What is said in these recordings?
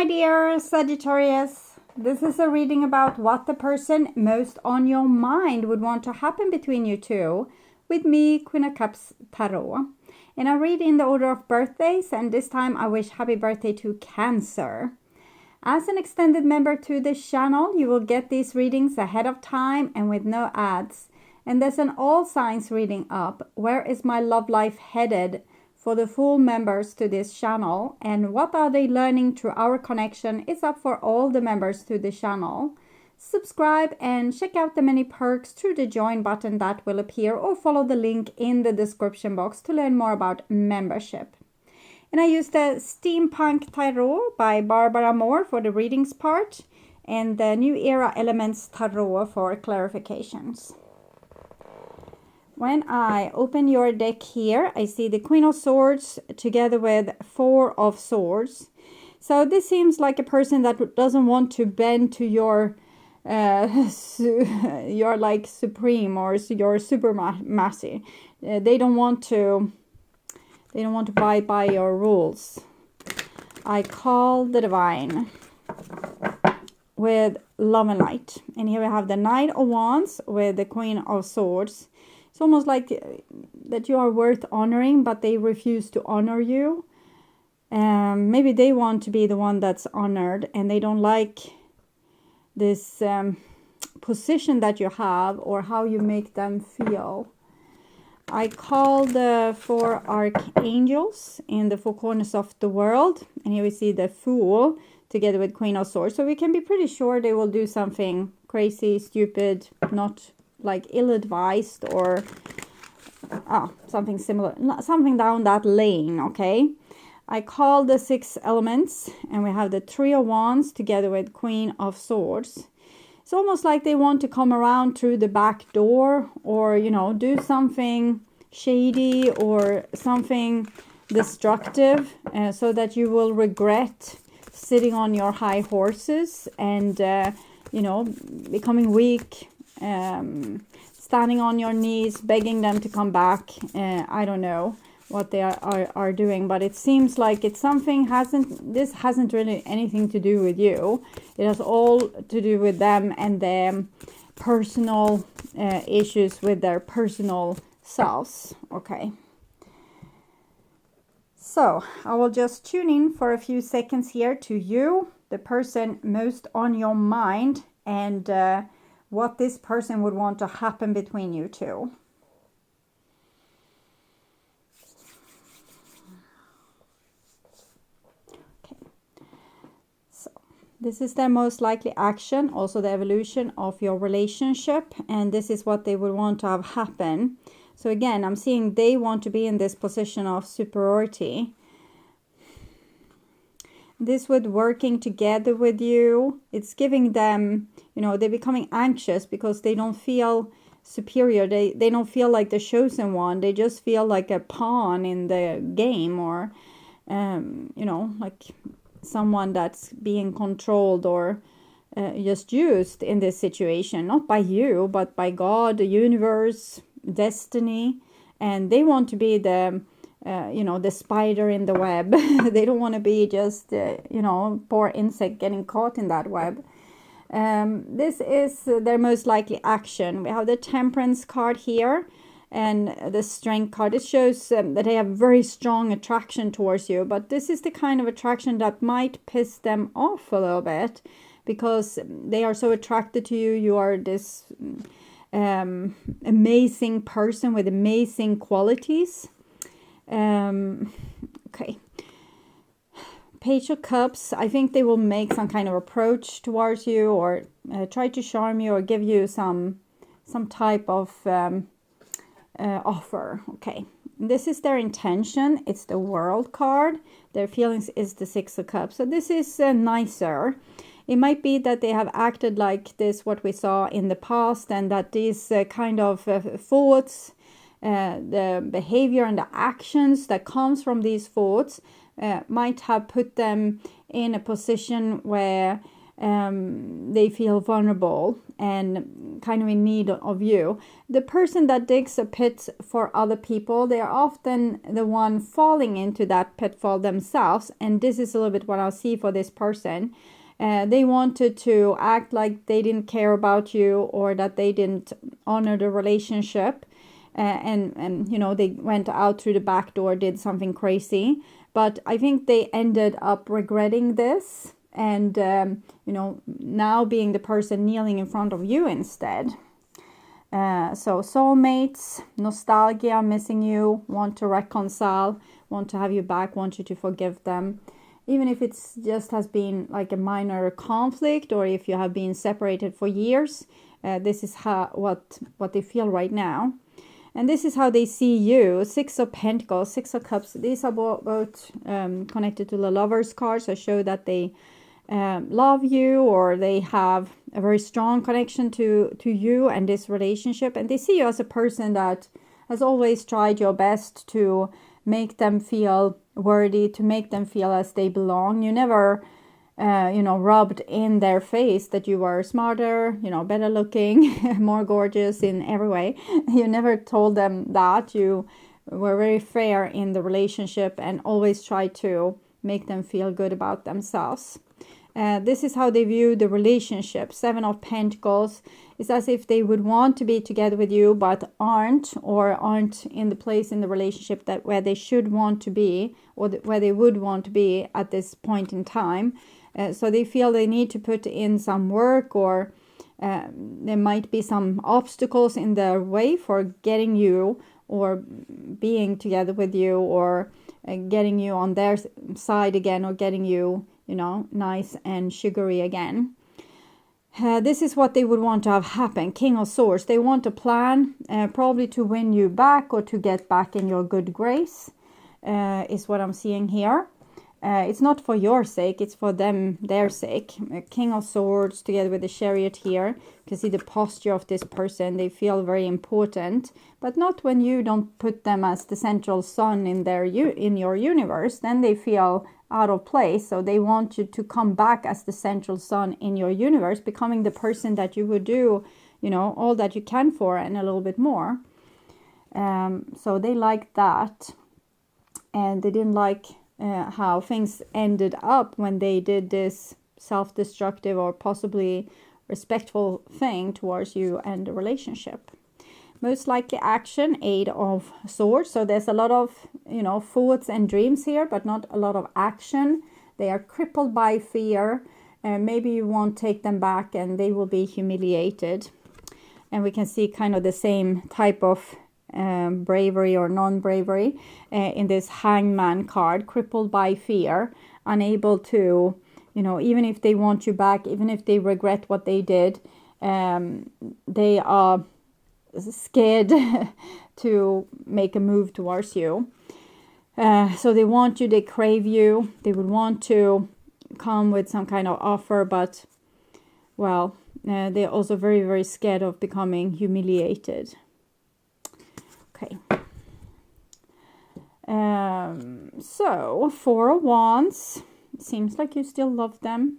my dear Sagittarius. This is a reading about what the person most on your mind would want to happen between you two with me, Queen of Cups Tarot. And I read in the order of birthdays, and this time I wish happy birthday to Cancer. As an extended member to this channel, you will get these readings ahead of time and with no ads. And there's an all signs reading up. Where is my love life headed? For the full members to this channel, and what are they learning through our connection is up for all the members to the channel. Subscribe and check out the many perks through the join button that will appear, or follow the link in the description box to learn more about membership. And I used the Steampunk Tarot by Barbara Moore for the readings part, and the New Era Elements Tarot for clarifications. When I open your deck here, I see the Queen of Swords together with Four of Swords. So this seems like a person that doesn't want to bend to your like supreme or your supremacy. They don't want to abide by your rules. I call the Divine with Love and Light. And here we have the Knight of Wands with the Queen of Swords. It's almost like that you are worth honoring, but they refuse to honor you. Maybe they want to be the one that's honored, and they don't like this position that you have or how you make them feel. I call the four archangels in the four corners of the world. And here we see the Fool together with Queen of Swords. So we can be pretty sure they will do something crazy, stupid, not like ill-advised, or something similar, something down that lane. Okay, I call the six elements, and we have the Three of Wands together with Queen of Swords. It's almost like they want to come around through the back door, or do something shady or something destructive, so that you will regret sitting on your high horses and becoming weak, standing on your knees, begging them to come back. I don't know what they are doing, but it seems like it's something this hasn't really anything to do with you. It has all to do with them and their personal issues with their personal selves. Okay, so I will just tune in for a few seconds here to you, the person most on your mind, and what this person would want to happen between you two. Okay. So this is their most likely action, also the evolution of your relationship, and this is what they would want to have happen. So again, I'm seeing they want to be in this position of superiority. This with working together with you, it's giving them, they're becoming anxious because they don't feel superior. They don't feel like the chosen one. They just feel like a pawn in the game, or, like someone that's being controlled or just used in this situation. Not by you, but by God, the universe, destiny. And they want to be the the spider in the web. They don't want to be just, poor insect getting caught in that web. This is their most likely action. We have the Temperance card here and the Strength card. It shows that they have very strong attraction towards you, but this is the kind of attraction that might piss them off a little bit, because they are so attracted to you. You are this amazing person with amazing qualities. Okay, Page of Cups. I think they will make some kind of approach towards you, or try to charm you, or give you some type of offer. Okay, this is their intention. It's the World card. Their feelings is the Six of Cups. So this is nicer. It might be that they have acted like this, what we saw in the past, and that these kind of thoughts, the behavior and the actions that comes from these thoughts might have put them in a position where they feel vulnerable and kind of in need of you. The person that digs a pit for other people, they are often the one falling into that pitfall themselves. And this is a little bit what I see for this person. They wanted to act like they didn't care about you, or that they didn't honor the relationship. And you know, they went out through the back door, did something crazy. But I think they ended up regretting this. And, you know, now being the person kneeling in front of you instead. So soulmates, nostalgia, missing you, want to reconcile, want to have you back, want you to forgive them. Even if it's just has been like a minor conflict, or if you have been separated for years, this is what they feel right now. And this is how they see you. 6 of Pentacles, 6 of Cups. These are both connected to the Lover's card. So show that they love you, or they have a very strong connection to you and this relationship. And they see you as a person that has always tried your best to make them feel worthy, to make them feel as they belong. You never you know, rubbed in their face that you were smarter, you know, better looking, more gorgeous in every way. You never told them that. You were very fair in the relationship and always tried to make them feel good about themselves. This is how they view the relationship. 7 of Pentacles. It's as if they would want to be together with you, but aren't, or aren't in the place in the relationship that where they should want to be, or where they would want to be at this point in time. So they feel they need to put in some work, or there might be some obstacles in their way for getting you, or being together with you, or getting you on their side again, or getting you, you know, nice and sugary again. This is what they would want to have happen. King of Swords. They want a plan, probably to win you back, or to get back in your good grace, is what I'm seeing here. It's not for your sake, it's for them, their sake. King of Swords together with the Chariot here. You can see the posture of this person. They feel very important, but not when you don't put them as the central sun in your universe. Then they feel out of place. So they want you to come back as the central sun in your universe, becoming the person that you would do, you know, all that you can for, and a little bit more. So they like that, and they didn't like how things ended up when they did this self-destructive or possibly respectful thing towards you and the relationship. Most likely action, 8 of Swords. So there's a lot of, you know, thoughts and dreams here, but not a lot of action. They are crippled by fear. Maybe you won't take them back, and they will be humiliated. And we can see kind of the same type of bravery or non-bravery in this Hangman card. Crippled by fear, unable to, you know, even if they want you back, even if they regret what they did, they are scared to make a move towards you. So they want you, they crave you, they would want to come with some kind of offer, but well, they're also very, very scared of becoming humiliated. Okay. So 4 of Wands. Seems like you still love them.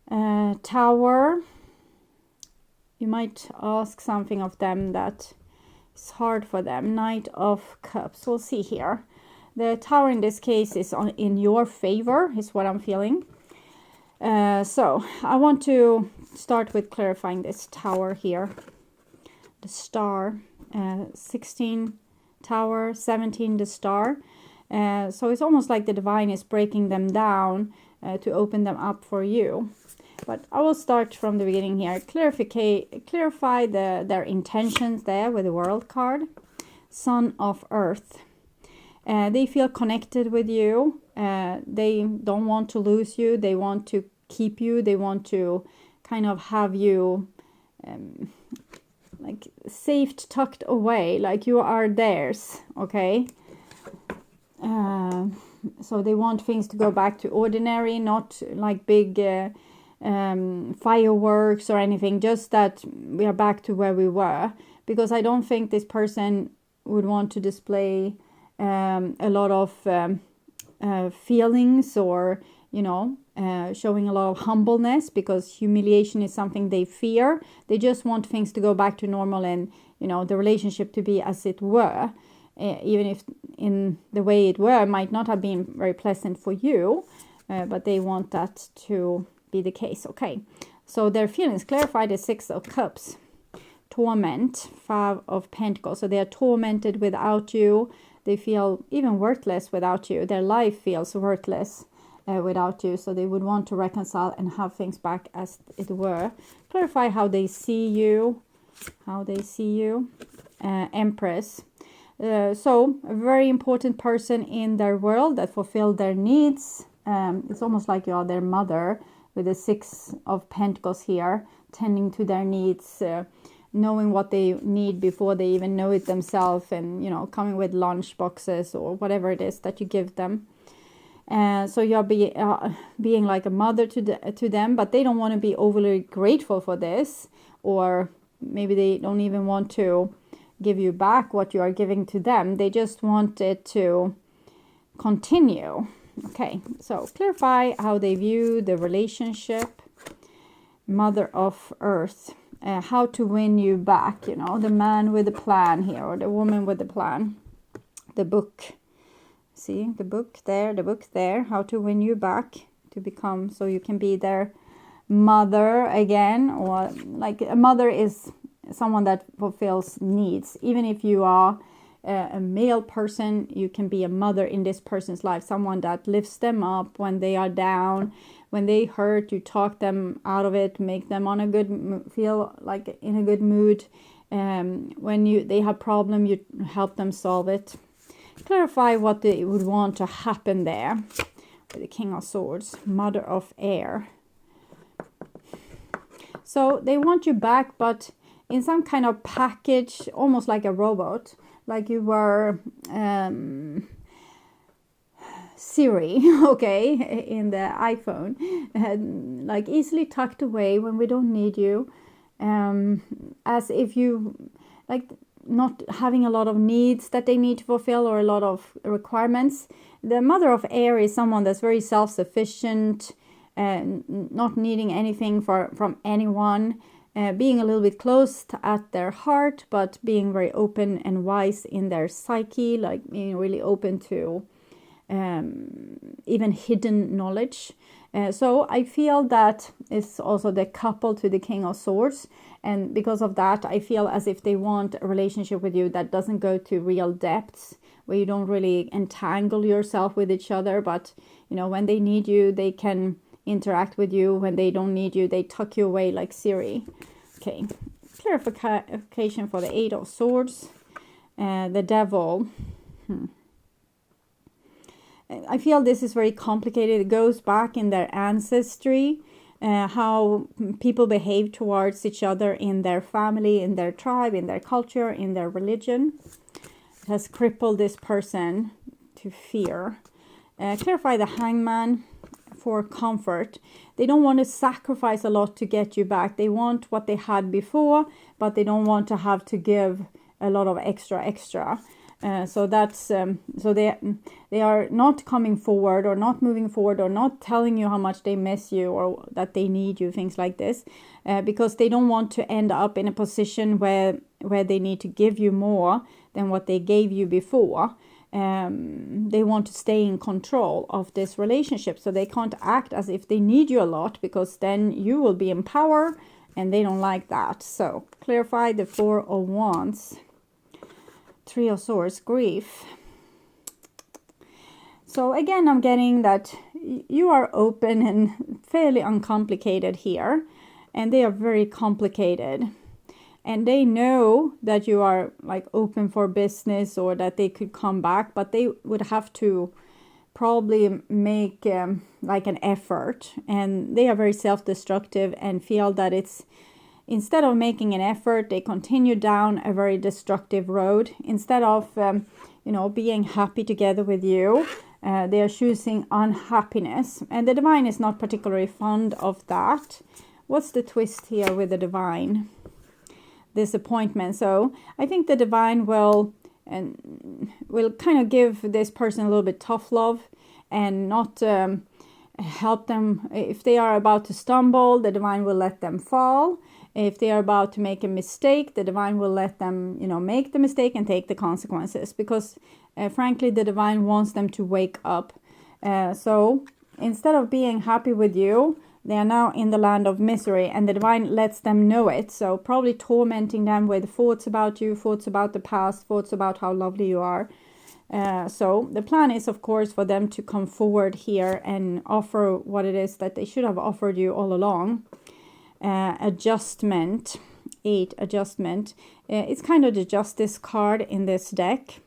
Tower. You might ask something of them that is hard for them. Knight of Cups. We'll see here. The Tower in this case is in your favor, is what I'm feeling. So I want to start with clarifying this Tower here. The Star. 16 Tower, 17 the Star. So it's almost like the divine is breaking them down to open them up for you. But I will start from the beginning here. Clarify their intentions there with the World card. Son of Earth. They feel connected with you. They don't want to lose you. They want to keep you. They want to kind of have you like safe, tucked away, like you are theirs, okay? So they want things to go back to ordinary, not like big fireworks or anything, just that we are back to where we were. Because I don't think this person would want to display a lot of feelings, or, you know, showing a lot of humbleness, because humiliation is something they fear. They just want things to go back to normal and, the relationship to be as it were, even if in the way it were might not have been very pleasant for you, but they want that to be the case. Okay, so their feelings, clarify the 6 of Cups. Torment, 5 of Pentacles. So they are tormented without you. They feel even worthless without you. Their life feels worthless without you. So they would want to reconcile and have things back as it were. Clarify how they see you. How they see you. Empress. So a very important person in their world that fulfill their needs. It's almost like you are their mother, with the 6 of Pentacles here, tending to their needs, knowing what they need before they even know it themselves, and coming with lunch boxes or whatever it is that you give them. So you're being like a mother to them, but they don't want to be overly grateful for this, or maybe they don't even want to give you back what you are giving to them. They just want it to continue. Okay, so clarify how they view the relationship. Mother of Earth. How to win you back, the man with the plan here, or the woman with the plan. The book. See, the book there. How to win you back to become, so you can be their mother again. Or like a mother is someone that fulfills needs. Even if you are a male person, you can be a mother in this person's life. Someone that lifts them up when they are down. When they hurt, you talk them out of it, make them on a good, feel like in a good mood. When they have problem, you help them solve it. Clarify what they would want to happen there. With the King of Swords, Mother of Air. So they want you back, but in some kind of package, almost like a robot, like you were Siri, okay, in the iPhone, like easily tucked away when we don't need you, as if you, like, not having a lot of needs that they need to fulfill, or a lot of requirements. The Mother of Air is someone that's very self-sufficient, not needing anything from anyone, being a little bit closed at their heart, but being very open and wise in their psyche, like being really open to even hidden knowledge. So I feel that it's also the couple to the King of Swords, and because of that I feel as if they want a relationship with you that doesn't go to real depths, where you don't really entangle yourself with each other, but when they need you they can interact with you. When they don't need you, they tuck you away like Siri. Okay, clarification for the 8 of Swords. The Devil. I feel this is very complicated. It goes back in their ancestry, how people behave towards each other in their family, in their tribe, in their culture, in their religion. It has crippled this person to fear. Clarify the Hangman for comfort. They don't want to sacrifice a lot to get you back. They want what they had before, but they don't want to have to give a lot of extra. So that's so they are not coming forward, or not moving forward, or not telling you how much they miss you, or that they need you, things like this, because they don't want to end up in a position where they need to give you more than what they gave you before. They want to stay in control of this relationship, so they can't act as if they need you a lot, because then you will be in power, and they don't like that. So clarify the 4 of Wands. 3 of Swords, grief. So again, I'm getting that you are open and fairly uncomplicated here, and they are very complicated. And they know that you are like open for business, or that they could come back, but they would have to probably make like an effort. And they are very self-destructive and feel that it's, instead of making an effort, they continue down a very destructive road. Instead of, being happy together with you, they are choosing unhappiness. And the Divine is not particularly fond of that. What's the twist here with the Divine? Disappointment. So I think the Divine will kind of give this person a little bit tough love, and not help them. If they are about to stumble, the divine will let them fall. If they are about to make a mistake, the divine will let them, make the mistake and take the consequences, because frankly, the divine wants them to wake up. So instead of being happy with you, they are now in the land of misery, and the divine lets them know it. So probably tormenting them with thoughts about you, thoughts about the past, thoughts about how lovely you are. So the plan is, of course, for them to come forward here and offer what it is that they should have offered you all along. Adjustment. 8, adjustment. It's kind of the justice card in this deck.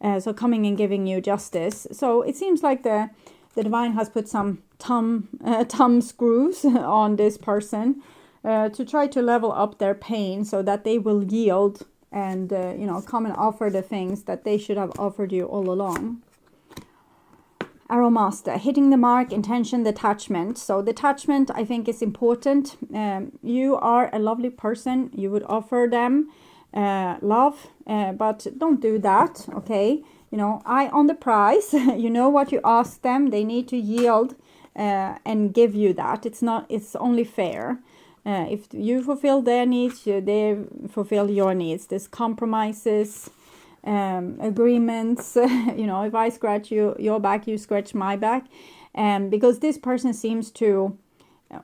So coming and giving you justice. So it seems like the divine has put some thumb screws on this person to try to level up their pain, so that they will yield and come and offer the things that they should have offered you all along. Arrow Master, hitting the mark, intention, detachment. So detachment, I think, is important. You are a lovely person. You would offer them love, but don't do that, okay? Eye on the prize. You know what you ask them. They need to yield and give you that. It's only fair. If you fulfill their needs, they fulfill your needs. There's compromises, agreements. If I scratch your back, you scratch my back. Because this person seems to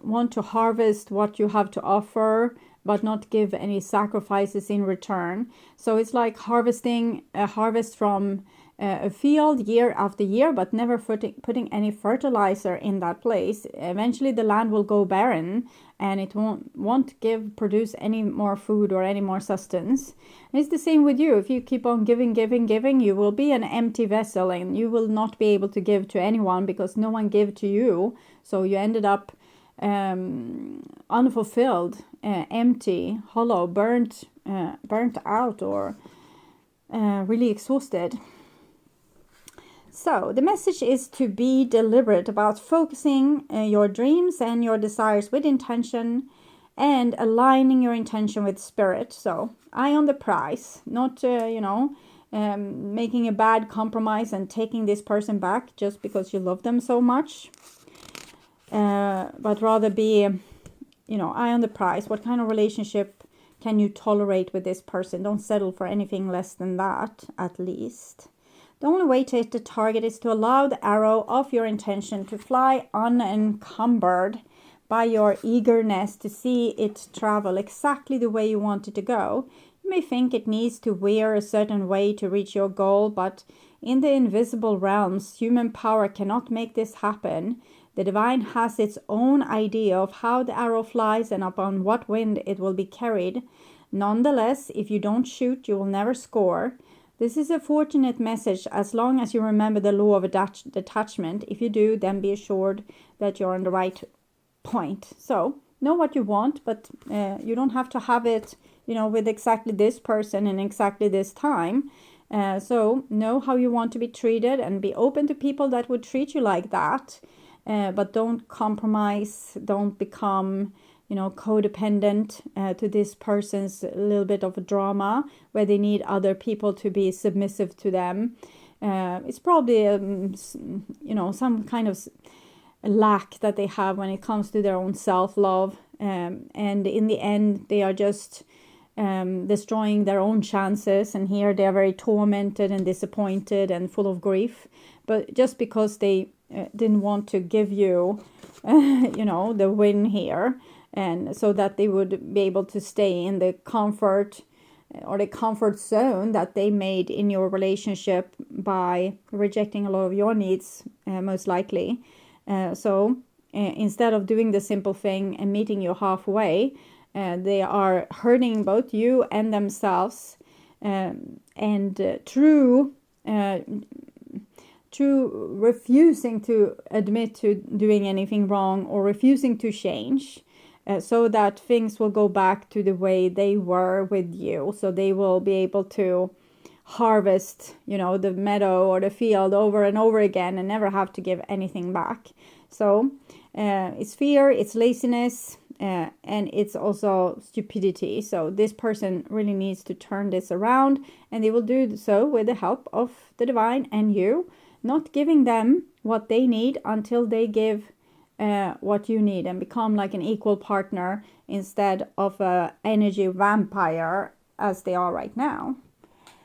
want to harvest what you have to offer, but not give any sacrifices in return. So it's like harvesting a harvest from a field year after year, but never putting any fertilizer in that place. Eventually the land will go barren, and it won't produce any more food or any more sustenance. And it's the same with you. If you keep on giving, you will be an empty vessel, and you will not be able to give to anyone, because no one gave to you. So you ended up unfulfilled, empty, hollow, burnt out, or really exhausted. So the message is to be deliberate about focusing your dreams and your desires with intention, and aligning your intention with spirit. So eye on the prize, not making a bad compromise and taking this person back just because you love them so much. But rather be, eye on the prize. What kind of relationship can you tolerate with this person? Don't settle for anything less than that, at least. The only way to hit the target is to allow the arrow of your intention to fly unencumbered by your eagerness to see it travel exactly the way you want it to go. You may think it needs to veer a certain way to reach your goal, but in the invisible realms, human power cannot make this happen. The divine has its own idea of how the arrow flies and upon what wind it will be carried. Nonetheless, if you don't shoot, you will never score. This is a fortunate message as long as you remember the law of detachment. If you do, then be assured that you're on the right point. So know what you want, but you don't have to have it, with exactly this person and exactly this time. So know how you want to be treated, and be open to people that would treat you like that. But don't compromise. Don't become codependent to this person's little bit of a drama where they need other people to be submissive to them. It's probably, some kind of lack that they have when it comes to their own self-love. And in the end, they are just destroying their own chances. And here they are very tormented and disappointed and full of grief. But just because they didn't want to give you, the win here, and so that they would be able to stay in the comfort or the comfort zone that they made in your relationship by rejecting a lot of your needs, most likely. So instead of doing the simple thing and meeting you halfway, they are hurting both you and themselves. And through refusing to admit to doing anything wrong or refusing to change, so that things will go back to the way they were with you. So they will be able to harvest, the meadow or the field over and over again and never have to give anything back. So it's fear, it's laziness, and it's also stupidity. So this person really needs to turn this around, and they will do so with the help of the divine and you. Not giving them what they need until they give what you need, and become like an equal partner instead of a energy vampire as they are right now.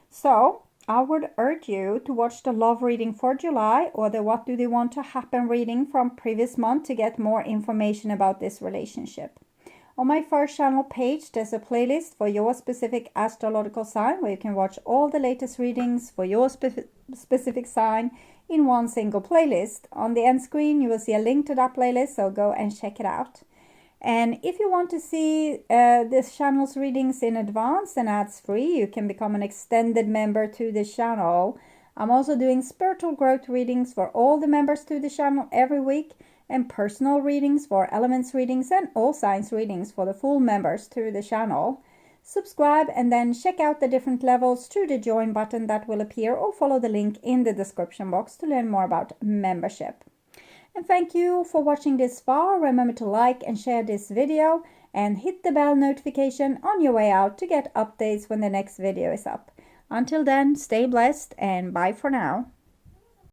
So I would urge you to watch the love reading for July, or the what do they want to happen reading from previous month, to get more information about this relationship. On my first channel page, there's a playlist for your specific astrological sign, where you can watch all the latest readings for your specific sign in one single playlist. On the end screen, you will see a link to that playlist, so go and check it out. And if you want to see this channel's readings in advance and ads free, you can become an extended member to this channel. I'm also doing spiritual growth readings for all the members to the channel every week, and personal readings for elements readings and all signs readings for the full members to the channel. Subscribe and then check out the different levels through the join button that will appear, or follow the link in the description box to learn more about membership. And thank you for watching this far. Remember to like and share this video, and hit the bell notification on your way out to get updates when the next video is up. Until then, stay blessed and bye for now.